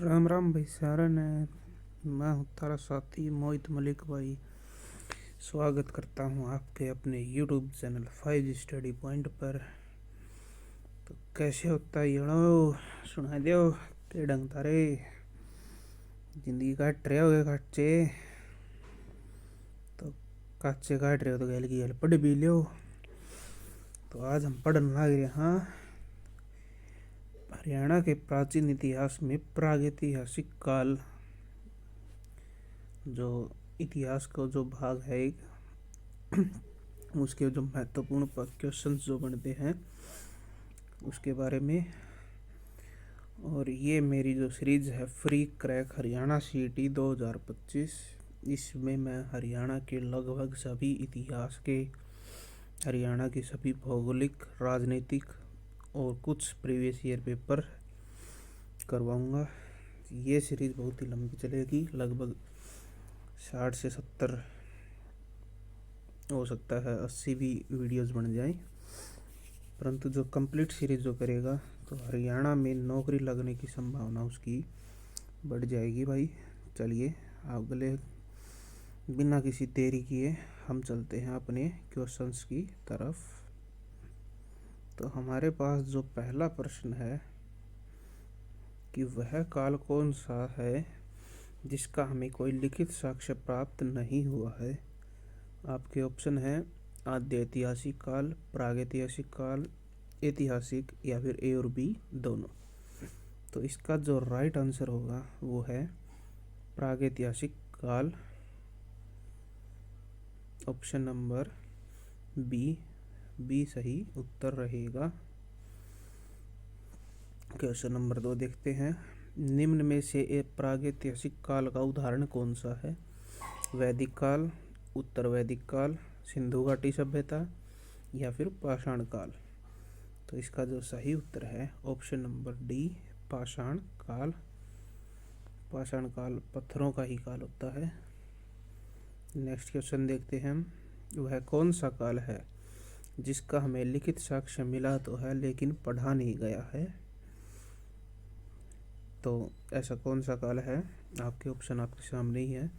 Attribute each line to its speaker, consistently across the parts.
Speaker 1: राम राम भाई सारन है। मैं हूँ तारा साथी मोहित मलिक भाई। स्वागत करता हूँ आपके अपने YouTube channel 5G study point पर। तो कैसे होता है यो सुना दो के ढंग तारे जिंदगी काट रहे हो काचे। तो काचे काट रहे हो तो गैल की गैल पढ़ भी लो। तो आज हम पढ़ने लग रहे हैं हरियाणा के प्राचीन इतिहास में प्रागैतिहासिक काल। जो इतिहास का जो भाग है एक उसके जो महत्वपूर्ण क्वेश्चन जो बनते हैं उसके बारे में। और ये मेरी जो सीरीज है फ्री क्रैक हरियाणा सीईटी 2025, इसमें मैं हरियाणा के लगभग सभी इतिहास के, हरियाणा की सभी भौगोलिक, राजनीतिक और कुछ प्रीवियस ईयर पेपर करवाऊंगा। ये सीरीज बहुत ही लंबी चलेगी, लगभग 60 से 70, हो सकता है 80 भी वीडियोस बन जाएं। परंतु जो कंप्लीट सीरीज जो करेगा तो हरियाणा में नौकरी लगने की संभावना उसकी बढ़ जाएगी भाई। चलिए अगले बिना किसी देरी किए हम चलते हैं अपने क्वेश्चंस की तरफ। तो हमारे पास जो पहला प्रश्न है कि वह काल कौन सा है जिसका हमें कोई लिखित साक्ष्य प्राप्त नहीं हुआ है। आपके ऑप्शन हैं आद्य ऐतिहासिक काल, प्रागैतिहासिक काल, ऐतिहासिक या फिर ए और बी दोनों। तो इसका जो राइट आंसर होगा वो है प्रागैतिहासिक काल, ऑप्शन नंबर बी। बी सही उत्तर रहेगा। क्वेश्चन नंबर 2 देखते हैं। निम्न में से एक प्रागैतिहासिक काल का उदाहरण कौन सा है। वैदिक काल, उत्तर वैदिक काल, सिंधु घाटी सभ्यता या फिर पाषाण काल। तो इसका जो सही उत्तर है ऑप्शन नंबर डी, पाषाण काल। पाषाण काल पत्थरों का ही काल होता है। नेक्स्ट क्वेश्चन देखते हैं। वह कौन सा काल है जिसका हमें लिखित साक्ष्य मिला तो है लेकिन पढ़ा नहीं गया है। तो ऐसा कौन सा काल है, आपके ऑप्शन आपके सामने ही है।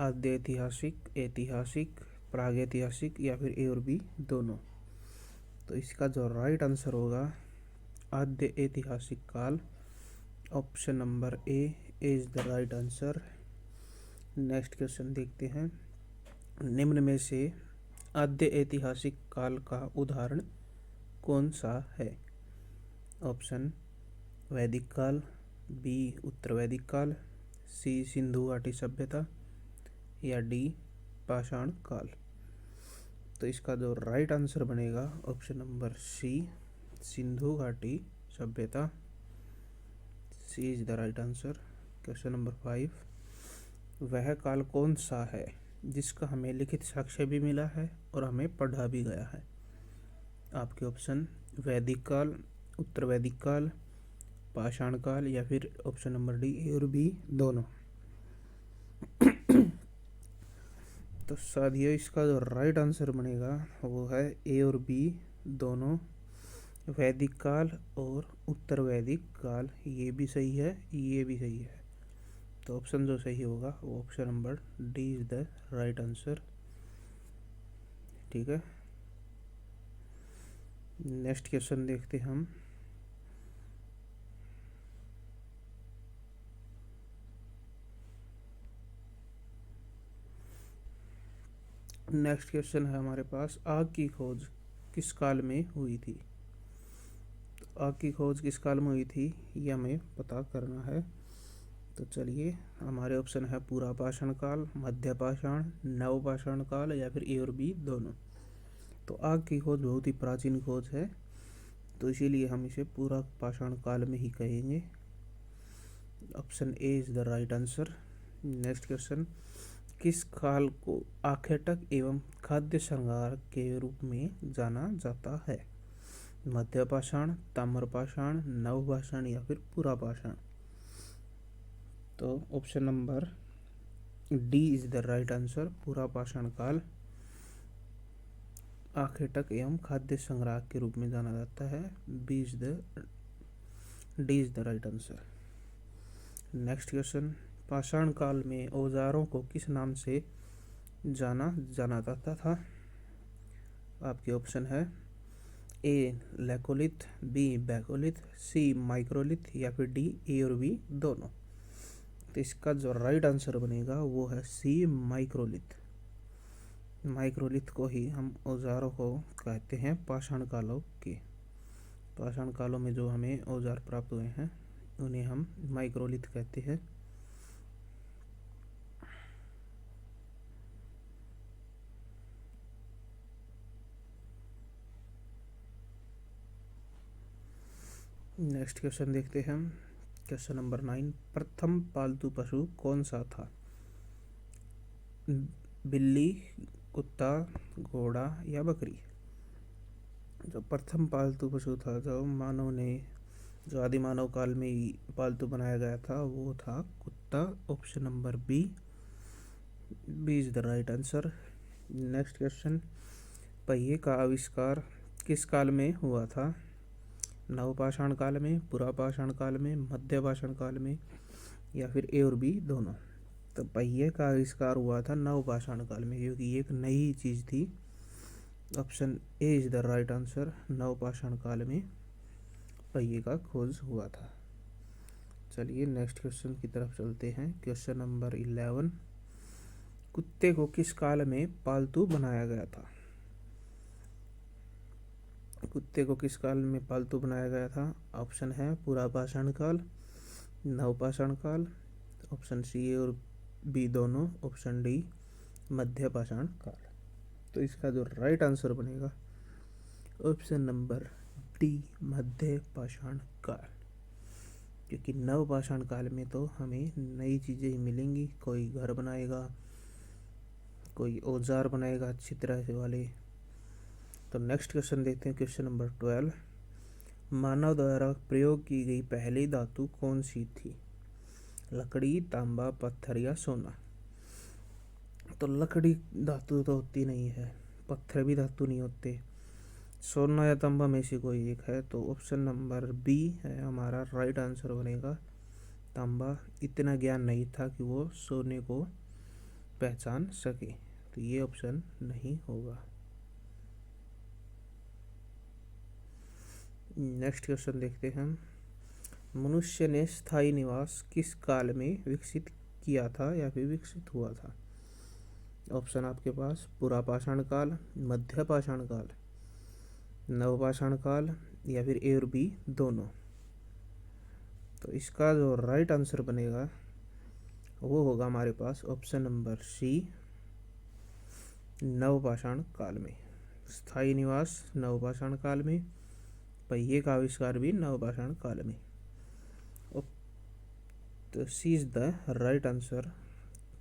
Speaker 1: आद्य ऐतिहासिक, ऐतिहासिक, प्रागैतिहासिक या फिर ए और बी दोनों। तो इसका जो राइट आंसर होगा आद्य ऐतिहासिक काल, option number A is the right answer. Next question देखते हैं। निम्न में से आद्य ऐतिहासिक काल का उदाहरण कौन सा है। ऑप्शन वैदिक काल, बी उत्तर वैदिक काल, सी सिंधु घाटी सभ्यता या डी पाषाण काल। तो इसका जो राइट आंसर बनेगा ऑप्शन नंबर सी, सिंधु घाटी सभ्यता। C is the right answer. Question number 5। वह काल कौन सा है जिसका हमें लिखित साक्ष्य भी मिला है और हमें पढ़ा भी गया है। आपके ऑप्शन वैदिक काल, उत्तर वैदिक काल, पाषाण काल या फिर ऑप्शन नंबर डी ए और बी दोनों। तो साथियों इसका जो राइट आंसर बनेगा वो है ए और बी दोनों, वैदिक काल और उत्तर वैदिक काल। ये भी सही है, ये भी सही है। तो ऑप्शन जो सही होगा वो option number D is the right answer. ठीक है, नेक्स्ट क्वेश्चन देखते हम। नेक्स्ट क्वेश्चन है हमारे पास, आग की खोज किस काल में हुई थी। तो आग की खोज किस काल में हुई थी ये हमें पता करना है। तो चलिए हमारे ऑप्शन है पूरा पाषाण काल, मध्य पाषाण, नव पाषाण काल या फिर ए और बी दोनों। तो आग की खोज बहुत ही प्राचीन खोज है, तो इसीलिए हम इसे पूरा पाषाण काल में ही कहेंगे। Option A is the right answer. Next question, किस काल को आखेटक एवं खाद्य श्रृंगार के रूप में जाना जाता है। मध्य पाषाण, ताम्र पाषाण, नव पाषाण या फिर पूरा पाषाण। तो option number D is the right answer. पूरा पाषाण काल आखेटक एवं खाद्य संग्रह के रूप में जाना जाता है। D is the right answer. Next question, पाषाण काल में औजारों को किस नाम से जाना जाता था? आपके ऑप्शन है ए लेकोलिथ, बी बैकोलिथ, सी माइक्रोलिथ या फिर डी ए और बी दोनों। तो इसका जो राइट आंसर बनेगा वो है सी माइक्रोलिथ। माइक्रोलिथ को ही हम औजारों को कहते हैं पाषाण कालों के। पाषाण कालों में जो हमें औजार प्राप्त हुए हैं उन्हें हम माइक्रोलिथ कहते हैं। नेक्स्ट क्वेश्चन देखते हैं हम। क्वेश्चन नंबर 9, प्रथम पालतू पशु कौन सा था? बिल्ली, कुत्ता, घोड़ा या बकरी? जो प्रथम पालतू पशु था, जो आदि मानव काल में ही पालतू बनाया गया था, वो था कुत्ता। Option number B is the right answer. Next question, पहिए का आविष्कार किस काल में हुआ था? नवपाषाण काल में, पुरापाषाण काल में, मध्यपाषाण काल में या फिर ए और बी दोनों? तो पहिए का आविष्कार हुआ था नवपाषाण काल में, क्योंकि एक नई चीज़ थी। Option A is the right answer. नवपाषाण काल में पहिए का खोज हुआ था। चलिए नेक्स्ट क्वेश्चन की तरफ चलते हैं। क्वेश्चन नंबर 11, कुत्ते को किस काल में पालतू बनाया गया था? कुत्ते को किस काल में पालतू बनाया गया था? ऑप्शन है पुरापाषाण काल, नवपाषाण काल, ऑप्शन सी और बी दोनों, ऑप्शन डी मध्यपाषाण काल। तो इसका जो राइट आंसर बनेगा ऑप्शन नंबर डी मध्यपाषाण काल, क्योंकि नवपाषाण काल में तो हमें नई चीज़ें ही मिलेंगी। कोई घर बनाएगा, कोई औजार बनाएगा अच्छी तरह से वाले। तो नेक्स्ट क्वेश्चन देखते हैं। क्वेश्चन नंबर 12, मानव द्वारा प्रयोग की गई पहली धातु कौन सी थी? लकड़ी, तांबा, पत्थर या सोना? तो लकड़ी धातु तो होती नहीं है, पत्थर भी धातु नहीं होते, सोना या तांबा में से कोई एक है। तो ऑप्शन नंबर बी है हमारा राइट आंसर बनेगा, तांबा। इतना ज्ञान नहीं था कि वो सोने को पहचान सके, तो ये ऑप्शन नहीं होगा। नेक्स्ट क्वेश्चन देखते हैं। मनुष्य ने स्थायी निवास किस काल में विकसित किया था या फिर विकसित हुआ था? ऑप्शन आपके पास पुरापाषाण काल, मध्यपाषाण काल, नवपाषाण काल या फिर ए और बी दोनों? तो इसका जो राइट आंसर बनेगा वो होगा हमारे पास ऑप्शन नंबर सी नवपाषाण काल में। स्थायी निवास नवपाषाण काल में, पहिए का आविष्कार भी नवपाषाण काल में। तो C is the right answer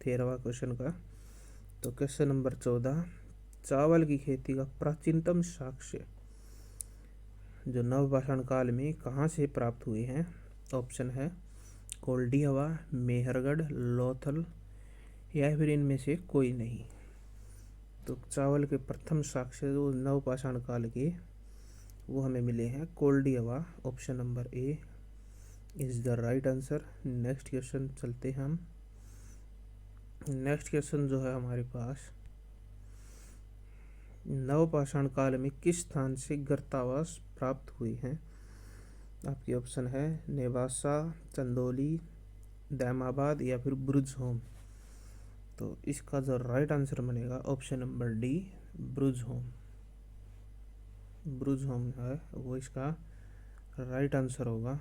Speaker 1: 13वां क्वेश्चन का। तो क्वेश्चन नंबर 14, चावल की खेती का प्राचीनतम साक्ष्य जो नवपाषाण काल में कहाँ से प्राप्त हुए हैं? ऑप्शन है कोल्डी हवा, मेहरगढ़, लोथल या फिर इनमें से कोई नहीं। तो चावल के प्रथम साक्ष्य जो नवपाषाण काल के वो हमें मिले हैं कोल्डी हवा। Option number A is the right answer. Next question चलते हैं हम। नेक्स्ट क्वेश्चन जो है हमारे पास, नवपाषाण काल में किस स्थान से गर्तावास प्राप्त हुए हैं? आपके ऑप्शन है नेवासा, चंदौली, दैमाबाद या फिर ब्रुजहोम? तो इसका जो राइट आंसर बनेगा option number D Burzahom. Burzahom है वो इसका राइट आंसर होगा।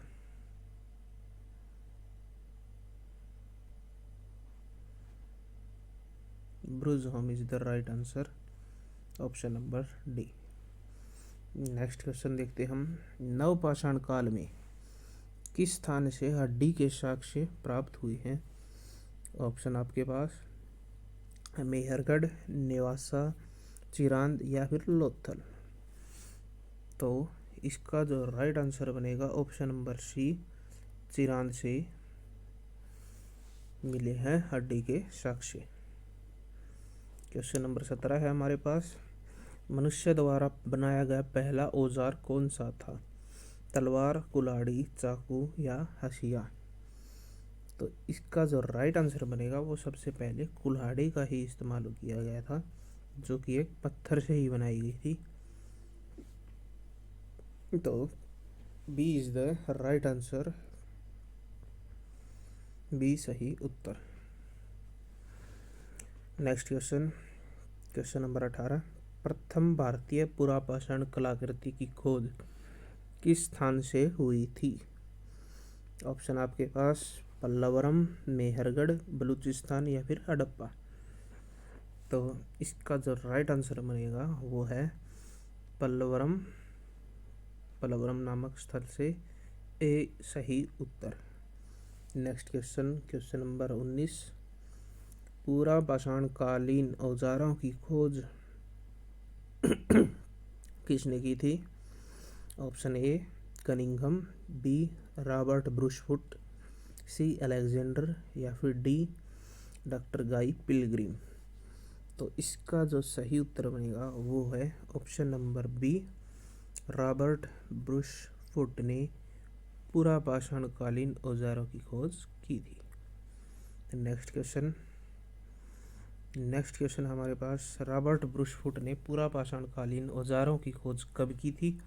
Speaker 1: Burzahom is the right answer, option number D. Next question देखते हम। नवपाषाण काल में किस स्थान से हड्डी के साक्ष्य प्राप्त हुए हैं? ऑप्शन आपके पास मेहरगढ़, नेवासा, चिरांद या फिर लोथल? तो इसका जो राइट आंसर बनेगा ऑप्शन नंबर सी चिरांद से मिले हैं हड्डी के साक्ष्य। क्वेश्चन नंबर 17 है हमारे पास, मनुष्य द्वारा बनाया गया पहला औजार कौन सा था? तलवार, कुल्हाड़ी, चाकू या हसिया? तो इसका जो राइट आंसर बनेगा वो सबसे पहले कुल्हाड़ी का ही इस्तेमाल किया गया था, जो कि एक पत्थर से ही बनाई गई थी। तो B is the right answer, B सही उत्तर। Next question, question number 18। प्रथम भारतीय पुरापाषाण कलाकृति की खोज किस स्थान से हुई थी? ऑप्शन आपके पास पल्लवरम, मेहरगढ़, बलूचिस्तान या फिर हड़प्पा। तो इसका जो राइट आंसर बनेगा वो है पल्लवरम, पल्लवरम नामक स्थल से, ए सही उत्तर। Next question, question number 19। पूरा पाषाणकालीन औजारों की खोज किसने की थी? Option A Cunningham, B Robert Bruce Foote, C Alexander या फिर डी डॉक्टर गाई पिलग्रिम। तो इसका जो सही उत्तर बनेगा वो है ऑप्शन नंबर बी, रॉबर्ट ब्रुशफुट ने पुरापाषाणकालीन औजारों की खोज की थी। नेक्स्ट क्वेश्चन हमारे पास, रॉबर्ट ब्रुशफुट ने पुरापाषाणकालीन औजारों की खोज कब की थी?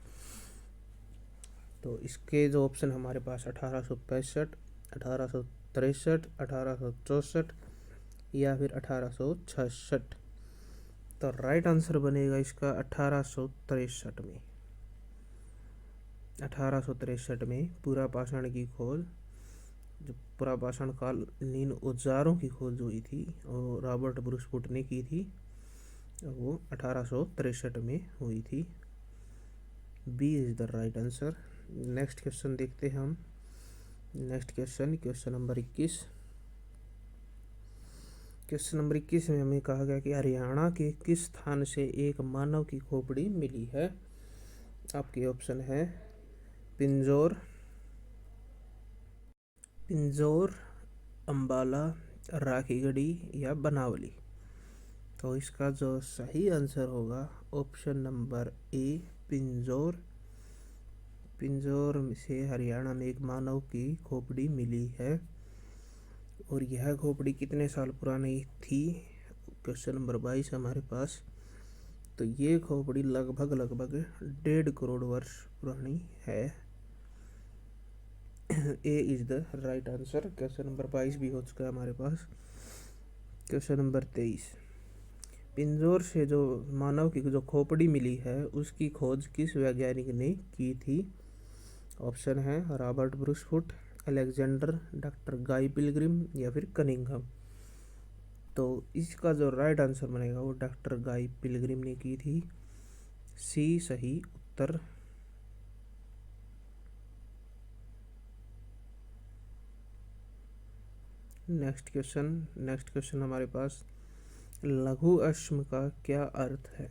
Speaker 1: तो इसके जो ऑप्शन हमारे पास 1865, 1863, 1864 या फिर 1866। तो राइट आंसर बनेगा इसका 1863 में। 1863 में पुरापाषाण की खोज, जो पुरापाषाण कालीन औजारों की खोज हुई थी और रॉबर्ट ब्रुशफुट ने की थी, वो 1863 में हुई थी। B is the right answer. Next question देखते हैं हम। Next question, question number 21। Question number 21 में हमें कहा गया कि हरियाणा के किस स्थान से एक मानव की खोपड़ी मिली है? आपके ऑप्शन है पिंजौर, अंबाला, राखीगढ़ी या बनावली। तो इसका जो सही आंसर होगा option number A Pinjore. Pinjore से हरियाणा में एक मानव की खोपड़ी मिली है। और यह खोपड़ी कितने साल पुरानी थी? क्वेश्चन नंबर 22 हमारे पास। तो ये खोपड़ी लगभग 1.5 करोड़ वर्ष पुरानी है। A is the right answer. Question number 22 भी हो चुका है हमारे पास। Question number 23। पिंजौर से जो मानव की जो खोपड़ी मिली है उसकी खोज किस वैज्ञानिक ने की थी? ऑप्शन है रॉबर्ट ब्रुशफुट, अलेक्जेंडर, डॉक्टर गाई पिलग्रिम या फिर कनिंघम। तो इसका जो राइट आंसर बनेगा वो डॉक्टर गाई पिलग्रिम ने की थी। सी सही उत्तर। नेक्स्ट क्वेश्चन हमारे पास, लघु अश्म का क्या अर्थ है?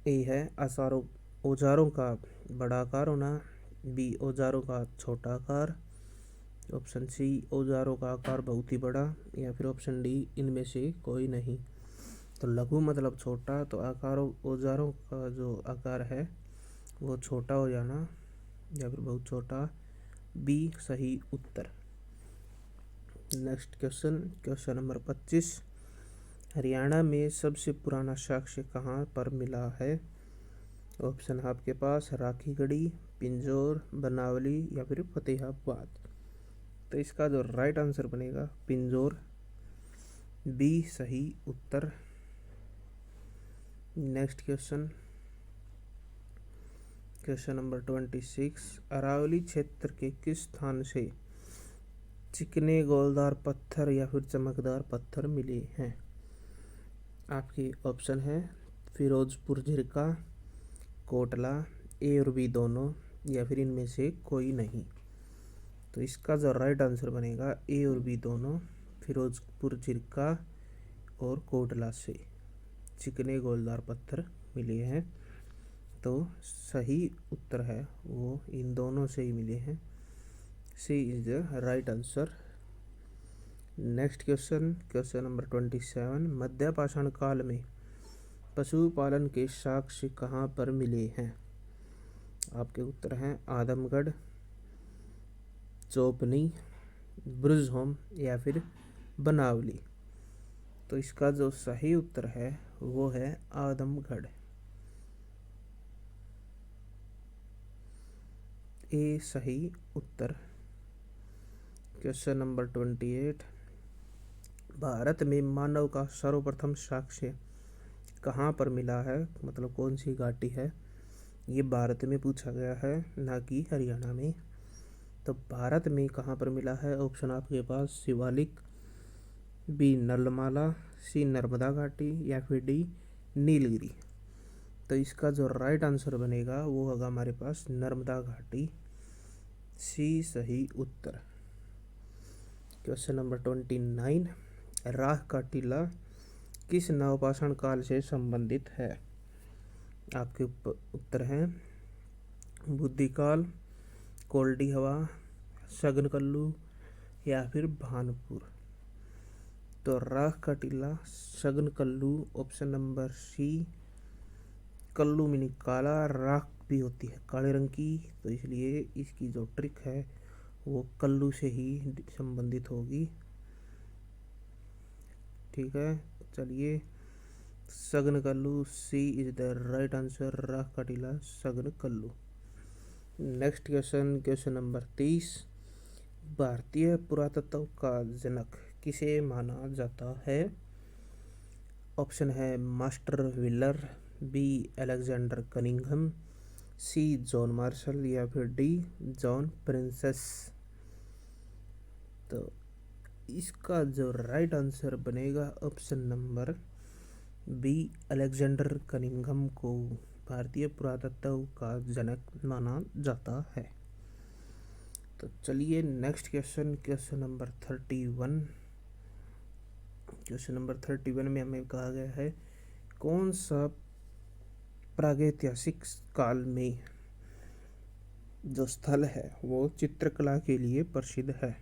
Speaker 1: ए है औजारों का बड़ा आकार होना, बी औजारों का छोटा आकार, ऑप्शन सी औजारों का आकार बहुत ही बड़ा, या फिर ऑप्शन डी इनमें से कोई नहीं। तो लघु मतलब छोटा, तो औजारों का जो आकार है वो छोटा हो जाना या फिर बहुत छोटा, बी सही उत्तर। Next question number 25। हरियाणा में सबसे पुराना साक्ष्य कहाँ पर मिला है? ऑप्शन है आपके पास राखीगढ़ी, पिंजौर, बनावली या फिर फतेहाबाद। तो इसका जो राइट आंसर बनेगा पिंजौर, बी सही उत्तर। Next question number 26। अरावली क्षेत्र के किस स्थान से चिकने गोलदार पत्थर या फिर चमकदार पत्थर मिले हैं? आपके ऑप्शन है फिरोजपुर झिरका, कोटला, ए और बी दोनों या फिर इनमें से कोई नहीं। तो इसका जो राइट आंसर बनेगा ए और बी दोनों, फिरोजपुर झिरका और कोटला से चिकने गोलदार पत्थर मिले हैं। तो सही उत्तर है वो इन दोनों से ही मिले हैं। C is the right answer. Next question number 27। मध्य पाषाण काल में पशुपालन के साक्ष्य कहाँ पर मिले हैं? आपके उत्तर हैं आदमगढ़, चोपनी, ब्रुजहोम या फिर बनावली। तो इसका जो सही उत्तर है वो है आदमगढ़। ए सही उत्तर। क्वेश्चन नंबर 28, भारत में मानव का सर्वप्रथम साक्ष्य कहाँ पर मिला है, मतलब कौन सी घाटी है। ये भारत में पूछा गया है, ना कि हरियाणा में। तो भारत में कहाँ पर मिला है, ऑप्शन आपके पास शिवालिक, बी नलमाला, सी नर्मदा घाटी या फिर डी नीलगिरी। तो इसका जो राइट आंसर बनेगा वो होगा हमारे पास नर्मदा घाटी, सी सही उत्तर। क्वेश्चन नंबर 29, राह का टीला किस नवपाषाण काल से संबंधित है। आपके उत्तर हैं बुद्धिकाल, कोल्डी हवा, सघन कल्लू या फिर भानपुर। तो राह का टीला, सघन कल्लू, ऑप्शन नंबर सी। कल्लू मीनी काला, राख भी होती है काले रंग की, तो इसलिए इसकी जो ट्रिक है वो कल्लू से ही संबंधित होगी। ठीक है, चलिए सघन कल्लू, C is the right answer, राख का टीला सघन कल्लू। नेक्स्ट क्वेश्चन, क्वेश्चन नंबर 30, भारतीय पुरातत्व का जनक किसे माना जाता है। ऑप्शन है master Wheeler, B Alexander Cunningham, C John Marshall या फिर डी जॉन प्रिंसेस। तो इसका जो राइट आंसर बनेगा option number B, Alexander Cunningham को भारतीय पुरातत्व का जनक माना जाता है। तो चलिए next question, question number 31। Question number 31 में हमें कहा गया है कौन सा प्रागैतिहासिक काल में जो स्थल है वो चित्रकला के लिए प्रसिद्ध है।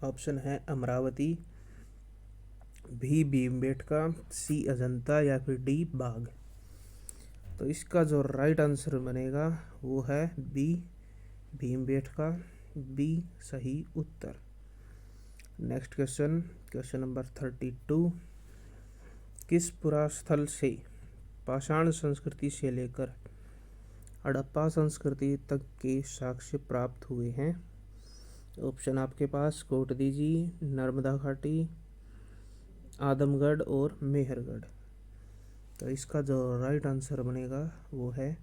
Speaker 1: ऑप्शन है अमरावती, बी भीमबेटका, सी अजंता या फिर डी बाघ। तो इसका जो राइट आंसर बनेगा वो है बी भीमबेटका, बी सही उत्तर। नेक्स्ट क्वेश्चन, क्वेश्चन नंबर 32, किस पुरास्थल से पाषाण संस्कृति से लेकर हड़प्पा संस्कृति तक के साक्ष्य प्राप्त हुए हैं। ऑप्शन आपके पास कोटदीजी, नर्मदा घाटी, आदमगढ़ और मेहरगढ़। तो इसका जो राइट आंसर बनेगा वो है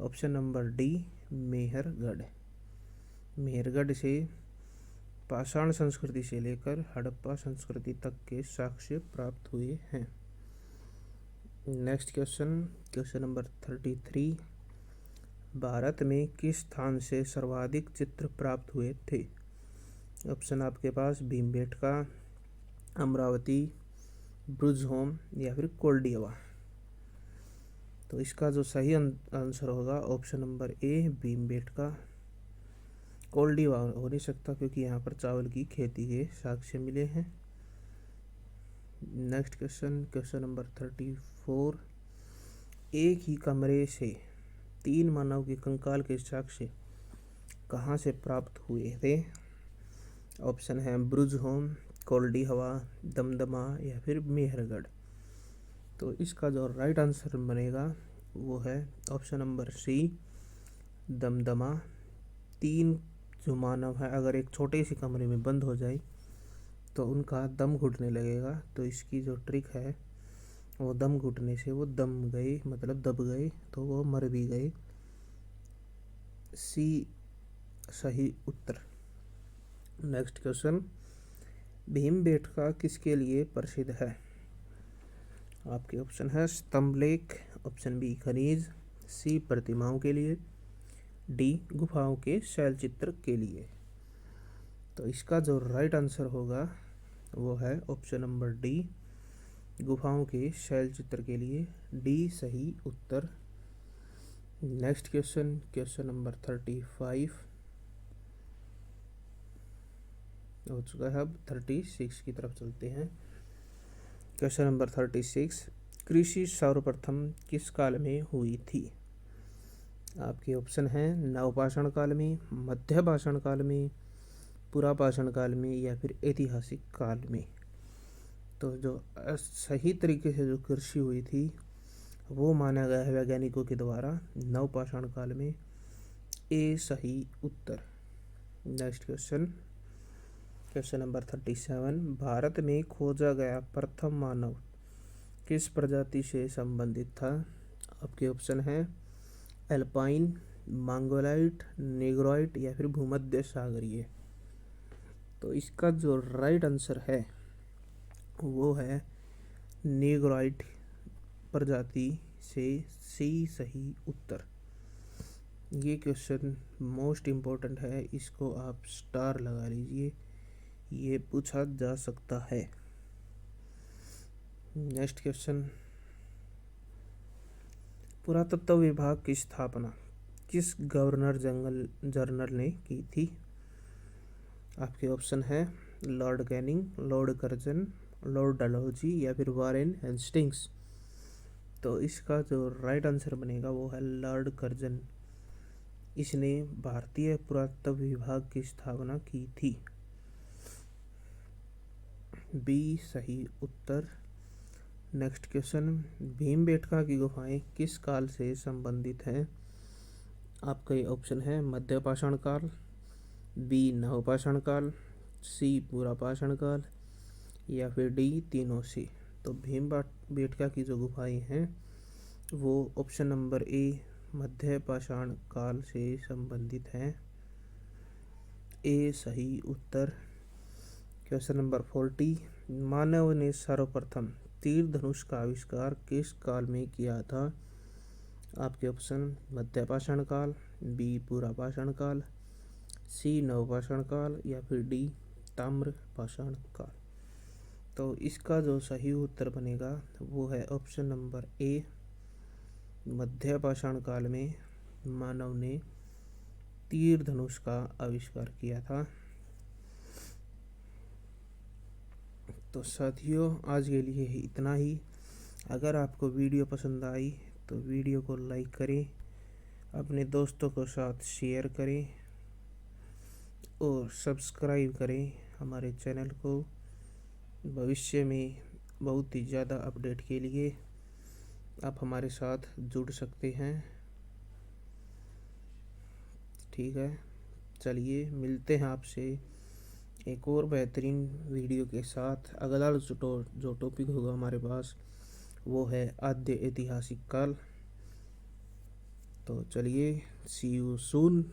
Speaker 1: option number D Mehrgarh. Mehrgarh से पाषाण संस्कृति से लेकर हड़प्पा संस्कृति तक के साक्ष्य प्राप्त हुए हैं। Next question, question number 33, Bharat में किस स्थान से सर्वाधिक चित्र प्राप्त हुए थे। ऑप्शन आपके पास भीमबेटका, अमरावती, ब्रुजहोम या फिर कोल्डियावा। तो इसका जो सही आंसर होगा ऑप्शन नंबर ए भीमबेटका। कोल्डियावा हो नहीं सकता क्योंकि यहाँ पर चावल की खेती के साक्ष्य मिले हैं। नेक्स्ट क्वेश्चन, क्वेश्चन नंबर 34, एक ही कमरे से 3 मानव के कंकाल के साक्ष्य कहाँ से प्राप्त हुए थे। ऑप्शन है ब्रुजहोम, कोल्डी हवा, दमदमा या फिर मेहरगढ़। तो इसका जो राइट आंसर बनेगा वो है ऑप्शन नंबर सी दमदमा। 3 जो मानव है अगर एक छोटे से कमरे में बंद हो जाए तो उनका दम घुटने लगेगा। तो इसकी जो ट्रिक है वो दम घुटने से वो दम गए, मतलब दब गए, तो वो मर भी गए। सी सही उत्तर। नेक्स्ट क्वेश्चन, भीमबेटका किसके लिए प्रसिद्ध है। आपके ऑप्शन है स्तंभ लेख, ऑप्शन बी खनिज, सी प्रतिमाओं के लिए, डी गुफाओं के शैल चित्र के लिए। तो इसका जो राइट आंसर होगा वो है ऑप्शन नंबर डी गुफाओं के शैल चित्र के लिए, डी सही उत्तर। नेक्स्ट क्वेश्चन, क्वेश्चन नंबर 35 हो चुका है। अब 36 की तरफ चलते हैं। क्वेश्चन नंबर 36, कृषि सर्वप्रथम किस काल में हुई थी। आपके ऑप्शन हैं नवपाषाण काल में, मध्यपाषाण काल में, पुरापाषाण काल में या फिर ऐतिहासिक काल में। तो जो सही तरीके से जो कृषि हुई थी वो माना गया है वैज्ञानिकों के द्वारा नवपाषाण काल में। ए सही उत्तर। Next question, question number 37। Bharat में खोजा गया प्रथम मानव किस प्रजाति से संबंधित था? आपके ऑप्शन है एल्पाइन, मंगोलाइट, नेग्रोइड या फिर भूमध्य सागरीय। तो इसका जो राइट आंसर है वो है नेग्रोइड प्रजाति से सही उत्तर। ये क्वेश्चन मोस्ट इम्पोर्टेंट है, इसको आप स्टार लगा लीजिए, ये पूछा जा सकता है। नेक्स्ट क्वेश्चन, पुरातत्व विभाग की स्थापना किस गवर्नर जनरल ने की थी? आपके ऑप्शन है Lord Canning, Lord Curzon, Lord Dalhousie या फिर वारेन हेस्टिंग्स। तो इसका जो राइट आंसर बनेगा वो है लॉर्ड कर्जन। इसने भारतीय पुरातत्व विभाग की स्थापना की थी। बी सही उत्तर। नेक्स्ट क्वेश्चन, भीमबेटका की गुफाएं किस काल से संबंधित हैं? आपका ऑप्शन है मध्यपाषाण काल, बी नवपाषाण काल, सी पुरापाषाण काल या फिर डी तीनों से। तो भीमबेटका की जो गुफाएं हैं वो ऑप्शन नंबर ए मध्यपाषाण काल से संबंधित हैं। ए सही उत्तर। क्वेश्चन नंबर 40, मानव ने सर्वप्रथम तीर धनुष का आविष्कार किस काल में किया था? आपके ऑप्शन मध्यपाषाण काल, बी पुरापाषाण काल, सी नवपाषाण काल या फिर डी ताम्रपाषाण काल। तो इसका जो सही उत्तर बनेगा वो है ऑप्शन नंबर ए मध्यपाषाण काल में मानव ने तीर धनुष का आविष्कार किया था। तो साथियों आज के लिए इतना ही। अगर आपको वीडियो पसंद आई तो वीडियो को लाइक करें, अपने दोस्तों के साथ शेयर करें और सब्सक्राइब करें हमारे चैनल को। भविष्य में बहुत ही ज़्यादा अपडेट के लिए आप हमारे साथ जुड़ सकते हैं। ठीक है, चलिए मिलते हैं आपसे एक और बेहतरीन वीडियो के साथ। अगला जो टॉपिक होगा हमारे पास वो है आद्य ऐतिहासिक काल। तो चलिए सी यू सून।